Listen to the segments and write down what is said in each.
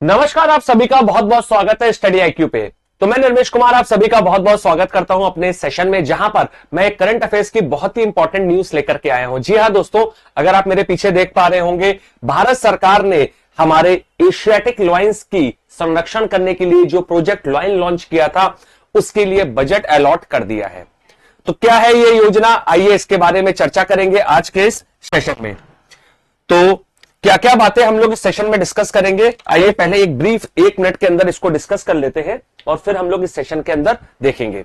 नमस्कार, आप सभी का बहुत बहुत स्वागत है स्टडी आईक्यू पे। तो मैं निर्मेश कुमार आप सभी का बहुत बहुत स्वागत करता हूं अपने सेशन में, जहां पर मैं एक करंट अफेयर्स की बहुत ही इंपॉर्टेंट न्यूज लेकर के आया हूं। जी हां दोस्तों, अगर आप मेरे पीछे देख पा रहे होंगे, भारत सरकार ने हमारे एशियाटिक लॉयंस की संरक्षण करने के लिए जो प्रोजेक्ट लॉयन लॉन्च किया था, उसके लिए बजट अलॉट कर दिया है। तो क्या है ये योजना, आइए इसके बारे में चर्चा करेंगे आज के इस सेशन में। तो क्या क्या बातें हम लोग इस सेशन में डिस्कस करेंगे, आइए पहले एक ब्रीफ 1 मिनट के अंदर इसको डिस्कस कर लेते हैं और फिर हम लोग इस सेशन के अंदर देखेंगे।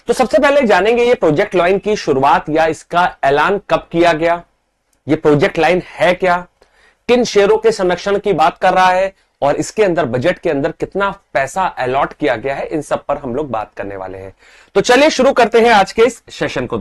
तो सबसे पहले जानेंगे ये प्रोजेक्ट लाइन की शुरुआत या इसका ऐलान कब किया गया, ये प्रोजेक्ट लाइन है क्या, किन शेयरों के संरक्षण की बात कर रहा है और इसके अंदर बजट के अंदर कितना पैसा अलॉट किया गया है, इन सब पर हम लोग बात करने वाले हैं। तो चलिए शुरू करते हैं आज के इस सेशन को।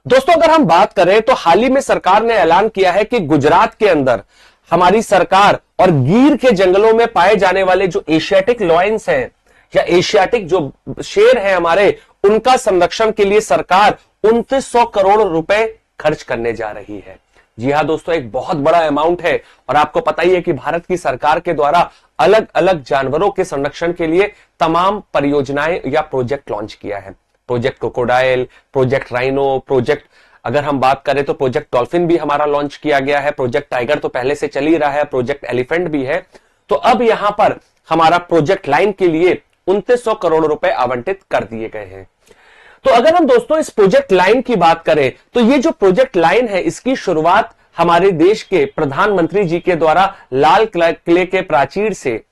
दोस्तों अगर हम बात करें तो हाल ही में सरकार ने ऐलान किया है कि गुजरात के अंदर हमारी सरकार और गिर के जंगलों में पाए जाने वाले जो एशियाटिक लॉयंस हैं या एशियाटिक जो शेर हैं हमारे, उनका संरक्षण के लिए सरकार 2900 करोड़ रुपए खर्च करने जा रही है। जी हां दोस्तों, एक बहुत बड़ा अमाउंट है और आपको पता ही है कि भारत की सरकार के द्वारा अलग अलग जानवरों के संरक्षण के लिए तमाम परियोजनाएं या प्रोजेक्ट लॉन्च किया है। Project crocodile, project rhino, project अगर हम बात करें तो प्रोजेक्ट डॉल्फिन भी हमारा लॉन्च किया गया है, प्रोजेक्ट टाइगर तो पहले से चल ही रहा है, प्रोजेक्ट एलिफेंट भी है। तो अब यहां पर हमारा प्रोजेक्ट लाइन के लिए 2900 करोड़ रुपए आवंटित कर दिए गए हैं। तो अगर हम दोस्तों इस प्रोजेक्ट लाइन की बात करें तो ये जो प्रोजेक्ट लाइन है, इसकी शुरुआत हमारे देश के प्रधानमंत्री जी के द्वारा लाल किले के प्राचीर से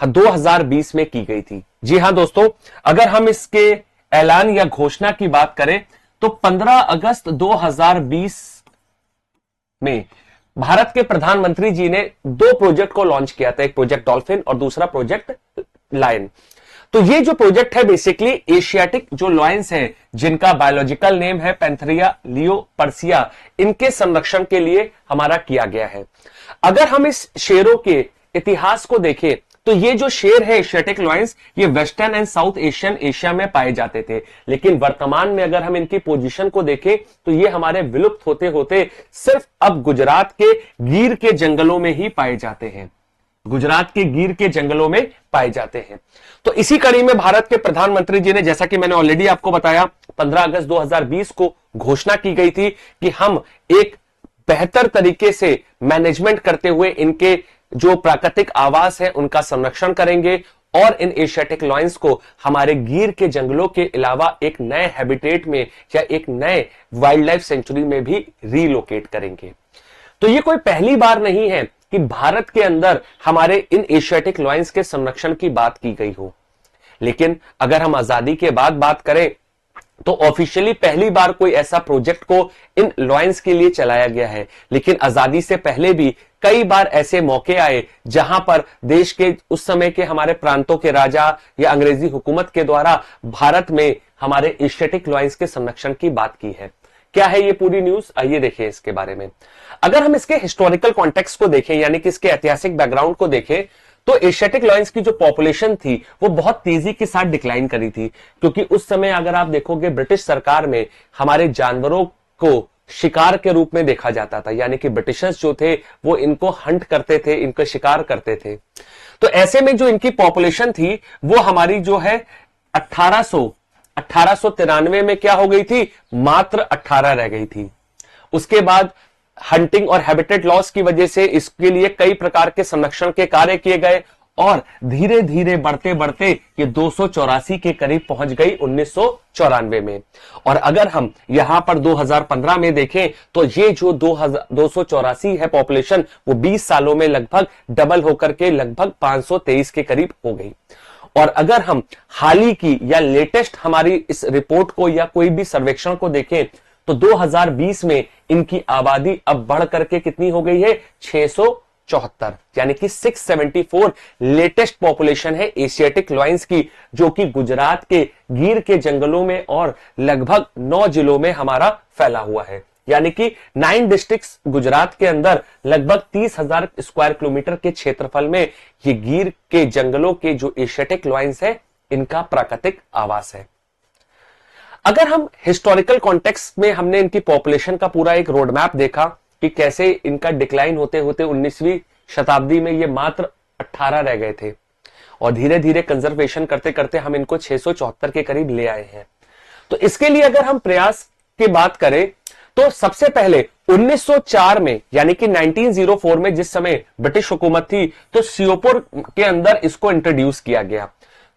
2020 में की गई थी। जी हां दोस्तों, अगर हम इसके ऐलान या घोषणा की बात करें तो 15 अगस्त 2020 में भारत के प्रधानमंत्री जी ने 2 प्रोजेक्ट को लॉन्च किया था, एक प्रोजेक्ट डॉल्फिन और दूसरा प्रोजेक्ट लायन। तो ये जो प्रोजेक्ट है बेसिकली एशियाटिक जो लॉयंस हैं, जिनका बायोलॉजिकल नेम है पैंथेरिया लियोपर्सिया, इनके संरक्षण के लिए हमारा किया गया है। अगर हम इस शेरों के इतिहास को देखें तो ये जो शेर है एशियाटिक लॉयंस, ये western and south Asian Asia में पाए जाते थे, लेकिन वर्तमान में अगर हम इनकी पोजीशन को देखें तो ये हमारे विलुप्त होते होते सिर्फ अब गुजरात के गिर के जंगलों में ही पाए जाते हैं। गुजरात के गिर के जंगलों में पाए जाते हैं। तो इसी कड़ी में भारत के प्रधानमंत्री जी ने, जैसा कि मैंने ऑलरेडी आपको बताया, 15 अगस्त 2020 को घोषणा की गई थी कि हम एक बेहतर तरीके से मैनेजमेंट करते हुए इनके जो प्राकृतिक आवास है उनका संरक्षण करेंगे और इन एशियाटिक लॉयंस को हमारे गिर के जंगलों के अलावा एक नए हैबिटेट में या एक नए वाइल्ड लाइफ सेंचुरी में भी रीलोकेट करेंगे। तो ये कोई पहली बार नहीं है कि भारत के अंदर हमारे इन एशियाटिक लॉयंस के संरक्षण की बात की गई हो, लेकिन अगर हम आजादी के बाद बात करें तो ऑफिशियली पहली बार कोई ऐसा प्रोजेक्ट को इन लॉयंस के लिए चलाया गया है। लेकिन आजादी से पहले भी कई बार ऐसे मौके आए जहां पर देश के उस समय के हमारे प्रांतों के राजा या अंग्रेजी हुकूमत के द्वारा भारत में हमारे एशियाटिक लॉयंस के संरक्षण की बात की है। क्या है ये पूरी न्यूज, आइए देखिए इसके बारे में। अगर हम इसके हिस्टोरिकल कॉन्टेक्स्ट को देखें, यानी कि इसके ऐतिहासिक बैकग्राउंड को देखें, तो एशियाटिक लॉयंस की जो पॉपुलेशन थी वो बहुत तेजी के साथ डिक्लाइन करी थी, क्योंकि उस समय अगर आप देखोगे ब्रिटिश सरकार में हमारे जानवरों को शिकार के रूप में देखा जाता था, यानी कि ब्रिटिशर्स जो थे वो इनको हंट करते थे, इनको शिकार करते थे। तो ऐसे में जो इनकी पॉपुलेशन थी वो हमारी जो है 1893 में क्या हो गई थी, मात्र 18 रह गई थी। उसके बाद हंटिंग और हैबिटेट लॉस की वजह से इसके लिए कई प्रकार के संरक्षण के कार्य किए गए और धीरे धीरे बढ़ते बढ़ते ये 284 के करीब पहुंच गई 1994 में। और अगर हम यहां पर 2015 में देखें तो ये जो 284 है पॉपुलेशन, वो 20 सालों में लगभग डबल होकर के लगभग 523 के करीब हो गई। और अगर हम हाल ही की या लेटेस्ट हमारी इस रिपोर्ट को या कोई भी सर्वेक्षण को देखें तो 2020 में इनकी आबादी अब बढ़ करके कितनी हो गई है, 674, यानी कि 674 लेटेस्ट पॉपुलेशन है एशियाटिक लॉयंस की, जो कि गुजरात के गिर के जंगलों में और लगभग 9 जिलों में हमारा फैला हुआ है। यानी कि 9 डिस्ट्रिक्ट्स गुजरात के अंदर लगभग 30,000 स्क्वायर किलोमीटर के क्षेत्रफल में ये गिर के जंगलों के जो एशियाटिक लॉयंस है इनका प्राकृतिक आवास है। अगर हम हिस्टोरिकल कॉन्टेक्स्ट में हमने इनकी पॉपुलेशन का पूरा एक रोड मैप देखा कि कैसे इनका डिक्लाइन होते होते 19वीं शताब्दी में ये मात्र 18 रह गए थे और धीरे धीरे कंजर्वेशन करते करते हम इनको 674 के करीब ले आए हैं। तो इसके लिए अगर हम प्रयास की बात करें तो सबसे पहले 1904 में यानी कि 1904 में जिस समय ब्रिटिश हुकूमत थी तो श्योपुर के अंदर इसको इंट्रोड्यूस किया गया।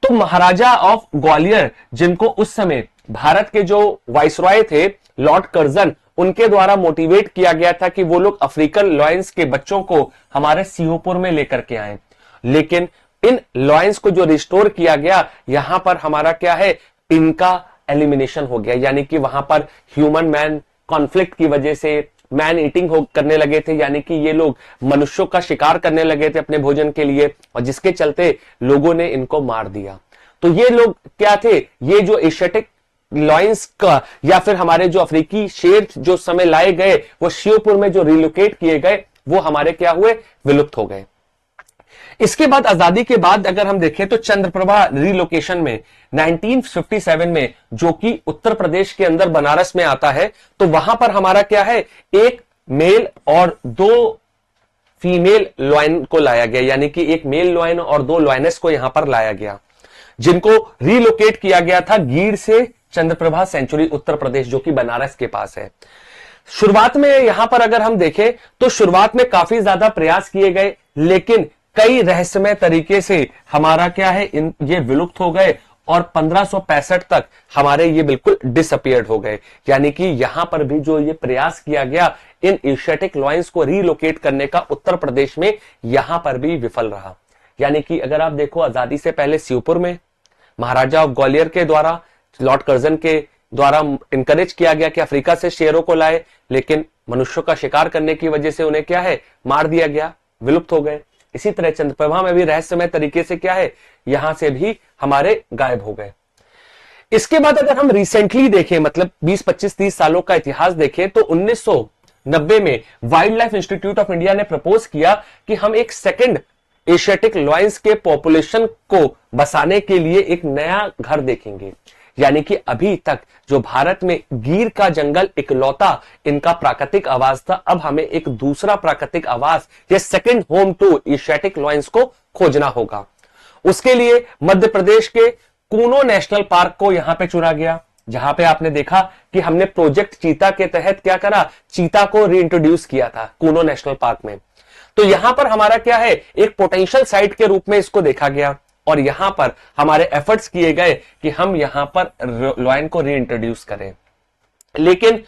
तो महाराजा ऑफ ग्वालियर जिनको उस समय भारत के जो वाइसरॉय थे लॉर्ड कर्जन उनके द्वारा मोटिवेट किया गया था कि वो लोग अफ्रीकन लॉयंस के बच्चों को हमारे श्योपुर में लेकर के आए। लेकिन इन लॉयंस को जो रिस्टोर किया गया यहां पर हमारा क्या है, इनका एलिमिनेशन हो गया, यानी कि वहां पर ह्यूमन मैन कॉन्फ्लिक्ट की वजह से मैन ईटिंग करने लगे थे, यानी कि ये लोग मनुष्यों का शिकार करने लगे थे अपने भोजन के लिए और जिसके चलते लोगों ने इनको मार दिया। तो ये लोग क्या थे, ये जो एशियाटिक लॉयंस का या फिर हमारे जो अफ्रीकी शेर जो समय लाए गए वो श्योपुर में जो रिलोकेट किए गए वो हमारे क्या हुए, विलुप्त हो गए। इसके बाद आजादी के बाद अगर हम देखें तो चंद्रप्रभा रिलोकेशन में 1957 में जो कि उत्तर प्रदेश के अंदर बनारस में आता है, तो वहां पर हमारा क्या है, एक मेल और 2 फीमेल लॉयन को लाया गया, यानी कि एक मेल लॉयन और 2 लॉयनेस को यहां पर लाया गया, जिनको रिलोकेट किया गया था गीर से चंद्रप्रभा सेंचुरी उत्तर प्रदेश जो कि बनारस के पास है। शुरुआत में यहां पर अगर हम देखें तो शुरुआत में काफी ज्यादा प्रयास किए गए, लेकिन कई रहस्यमय तरीके से हमारा क्या है, ये विलुप्त हो गए और 1565 तक हमारे ये बिल्कुल डिसअपियर्ड हो गए। यानी कि यहां पर भी जो ये प्रयास किया गया इन एशियाटिक लॉयंस को रिलोकेट करने का उत्तर प्रदेश में, यहां पर भी विफल रहा। यानी कि अगर आप देखो आजादी से पहले श्योपुर में महाराजा ऑफ ग्वालियर के द्वारा लॉर्ड कर्जन के द्वारा इंकरेज किया गया कि अफ्रीका से शेरों को लाए, लेकिन मनुष्यों का शिकार करने की वजह से उन्हें क्या है, मार दिया गया, विलुप्त हो गए। इसी तरह चंद्रप्रभा में भी रहस्यमय तरीके से क्या है, यहां से भी हमारे गायब हो गए। इसके बाद अगर हम रिसेंटली देखें, मतलब 20, 25, 30 सालों का इतिहास देखें तो 1990 में wild life institute of India ने प्रपोज किया कि हम एक सेकंड एशियाटिक लॉयंस के पॉपुलेशन को बसाने के लिए एक नया घर देखेंगे। यानी कि अभी तक जो भारत में गीर का जंगल इकलौता इनका प्राकृतिक आवास था, अब हमें एक दूसरा प्राकृतिक आवास या second home to Asiatic lions को खोजना होगा। उसके लिए मध्य प्रदेश के कूनो नेशनल पार्क को यहां पे चुना गया, जहां पे आपने देखा कि हमने प्रोजेक्ट चीता के तहत क्या करा, चीता को रीइंट्रोड्यूस किया था कूनो नेशनल पार्क में। तो यहां पर हमारा क्या है, एक पोटेंशियल साइट के रूप में इसको देखा गया और यहां पर हमारे एफर्ट्स किए गए कि हम यहां पर लॉयन को रीइंट्रोड्यूस करें। लेकिन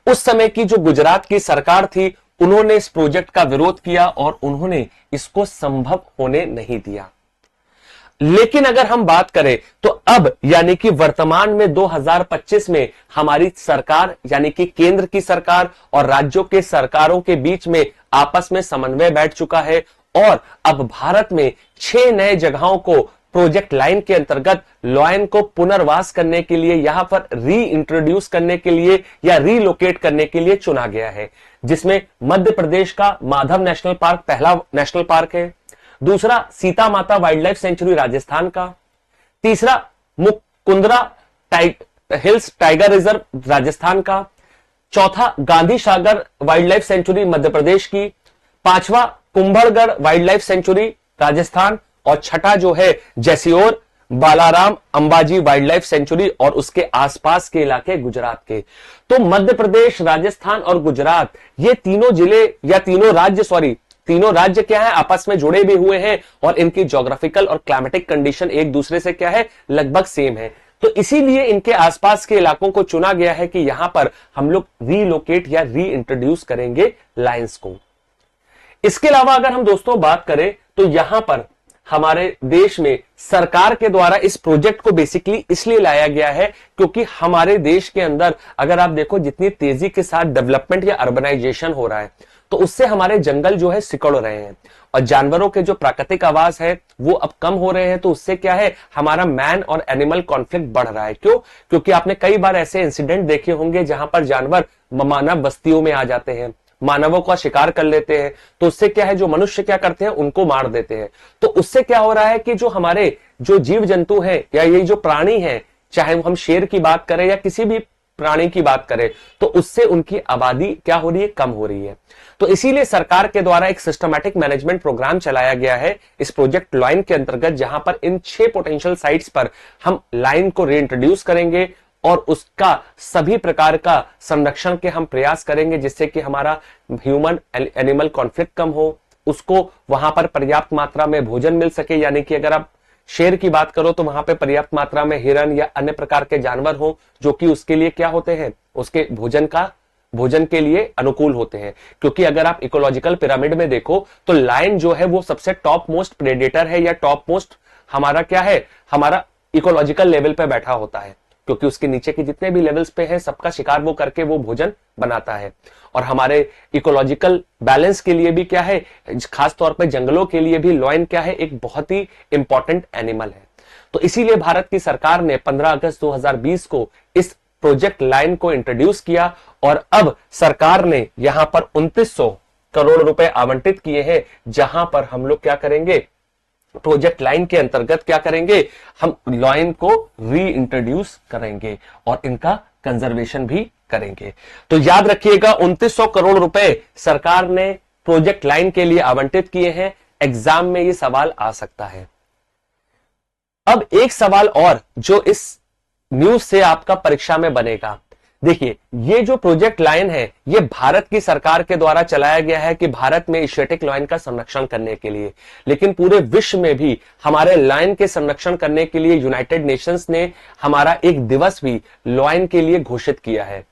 उस समय की जो गुजरात की सरकार थी उन्होंने इस प्रोजेक्ट का विरोध किया और उन्होंने इसको संभव होने नहीं दिया। लेकिन अगर हम बात करें तो अब यानी कि वर्तमान में 2025 में हमारी सरकार यानी कि केंद्र की सरकार और राज्यों के सरकारों के बीच में आपस में समन्वय बैठ चुका है और अब भारत में 6 नए जगहों को प्रोजेक्ट लाइन के अंतर्गत लॉयन को पुनर्वास करने के लिए, यहां पर री इंट्रोड्यूस करने के लिए या रीलोकेट करने के लिए चुना गया है, जिसमें मध्य प्रदेश का माधव नेशनल पार्क पहला नेशनल पार्क है, दूसरा सीता माता वाइल्ड लाइफ सेंचुरी राजस्थान का, तीसरा Mukundra hills tiger reserve Rajasthan का, चौथा Gandhi Sagar wild life sanctuary Madhya Pradesh की, पांचवा Kumbhalgarh wild life sanctuary Rajasthan और छठा जो है Jessore Balaram Ambaji wild life sanctuary और उसके आसपास के इलाके गुजरात के। तो मध्य प्रदेश, राजस्थान और गुजरात ये तीनों जिले या तीनों राज्य क्या है, आपस में जुड़े भी हुए हैं और इनकी ज्योग्राफिकल और क्लाइमेटिक कंडीशन एक दूसरे से क्या है, लगभग सेम है। तो इसीलिए इनके आसपास के इलाकों को चुना गया है कि यहां पर हम लोग रीलोकेट या री इंट्रोड्यूस करेंगे लायंस को। इसके अलावा अगर हम दोस्तों बात करें तो यहां पर हमारे देश में सरकार के द्वारा इस प्रोजेक्ट को बेसिकली इसलिए लाया गया है क्योंकि हमारे देश के अंदर अगर आप देखो जितनी तेजी के साथ डेवलपमेंट या अर्बनाइजेशन हो रहा है तो उससे हमारे जंगल जो है सिकुड़ रहे हैं और जानवरों के जो प्राकृतिक आवास है वो अब कम हो रहे हैं। तो उससे क्या है, हमारा मैन और एनिमल कॉन्फ्लिक्ट बढ़ रहा है। क्यों? क्योंकि आपने कई बार ऐसे इंसिडेंट देखे होंगे जहां पर जानवर मानव बस्तियों में आ जाते हैं, मानवों का शिकार कर लेते हैं। तो उससे क्या है, जो मनुष्य क्या करते हैं, उनको मार देते हैं। तो उससे क्या हो रहा है कि जो हमारे जो जीव जंतु हैं या ये जो प्राणी हैं, चाहे हम शेर की बात करें या किसी भी प्राणी की बात करें तो उससे उनकी आबादी क्या हो रही है, कम हो रही है। तो इसीलिए सरकार के द्वारा एक सिस्टमैटिक मैनेजमेंट प्रोग्राम चलाया गया है इस प्रोजेक्ट लाइन के अंतर्गत, जहां पर इन 6 पोटेंशियल साइट्स पर हम लाइन को रीइंट्रोड्यूस करेंगे और उसका सभी प्रकार का संरक्षण के हम प्रयास करेंगे, जिससे कि हमारा ह्यूमन एनिमल कॉन्फ्लिक्ट कम हो, उसको वहां पर पर्याप्त मात्रा में भोजन मिल सके। यानी कि अगर आप शेर की बात करो तो वहां पे पर्याप्त मात्रा में हिरन या अन्य प्रकार के जानवर हो जो कि उसके लिए क्या होते हैं, उसके भोजन के लिए अनुकूल होते हैं। क्योंकि अगर आप इकोलॉजिकल पिरामिड में देखो तो लायन जो है वो सबसे टॉप मोस्ट प्रेडेटर है, या टॉप मोस्ट हमारा क्या है, हमारा इकोलॉजिकल लेवल पे बैठा होता है, क्योंकि उसके नीचे के जितने भी लेवल्स पे है सबका शिकार वो करके वो भोजन बनाता है। और हमारे इकोलॉजिकल बैलेंस के लिए भी क्या है, खास तौर पे जंगलों के लिए भी लायन क्या है, एक बहुत ही इंपॉर्टेंट एनिमल है। तो इसीलिए भारत की सरकार ने 15 अगस्त 2020 को इस प्रोजेक्ट लायन को इंट्रोड्यूस किया और अब सरकार ने यहां पर 2900 करोड़ रुपए आवंटित किए हैं, जहां पर हम लोग क्या करेंगे, प्रोजेक्ट लाइन के अंतर्गत क्या करेंगे, हम लायन को री इंट्रोड्यूस करेंगे और इनका कंजर्वेशन भी करेंगे। तो याद रखिएगा 2900 करोड़ रुपए सरकार ने प्रोजेक्ट लाइन के लिए आवंटित किए हैं। एग्जाम में ये सवाल आ सकता है। अब एक सवाल और जो इस न्यूज से आपका परीक्षा में बनेगा, देखिए ये जो प्रोजेक्ट लायन है ये भारत की सरकार के द्वारा चलाया गया है कि भारत में एशियाटिक लायन का संरक्षण करने के लिए, लेकिन पूरे विश्व में भी हमारे लायन के संरक्षण करने के लिए यूनाइटेड नेशंस ने हमारा एक दिवस भी लायन के लिए घोषित किया है।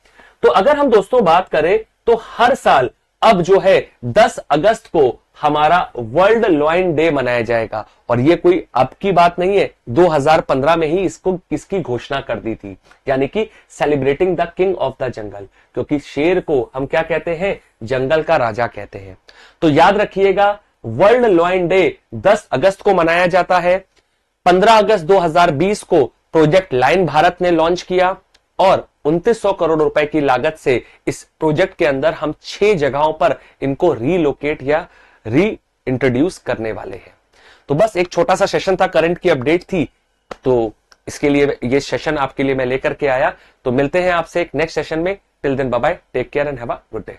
तो अगर हम दोस्तों बात करें तो हर साल अब जो है 10 अगस्त को हमारा वर्ल्ड लायन डे मनाया जाएगा, और ये कोई अब की बात नहीं है, 2015 में ही इसकी घोषणा कर दी थी, यानी कि celebrating the king of the jungle, क्योंकि शेर को हम क्या कहते हैं, जंगल का राजा कहते हैं। तो याद रखिएगा वर्ल्ड लायन डे 10 अगस्त को मनाया जाता है। 15 अगस्त 2020 को प्रोजेक्ट लायन भारत ने लॉन्च किया और 2900 करोड़ रुपए की लागत से इस प्रोजेक्ट के अंदर हम 6 जगहों पर इनको रीलोकेट या री इंट्रोड्यूस करने वाले हैं। तो बस एक छोटा सा सेशन था, करंट की अपडेट थी, तो इसके लिए ये सेशन आपके लिए मैं लेकर के आया। तो मिलते हैं आपसे एक नेक्स्ट सेशन में। Till then bye bye, take care and have a good day.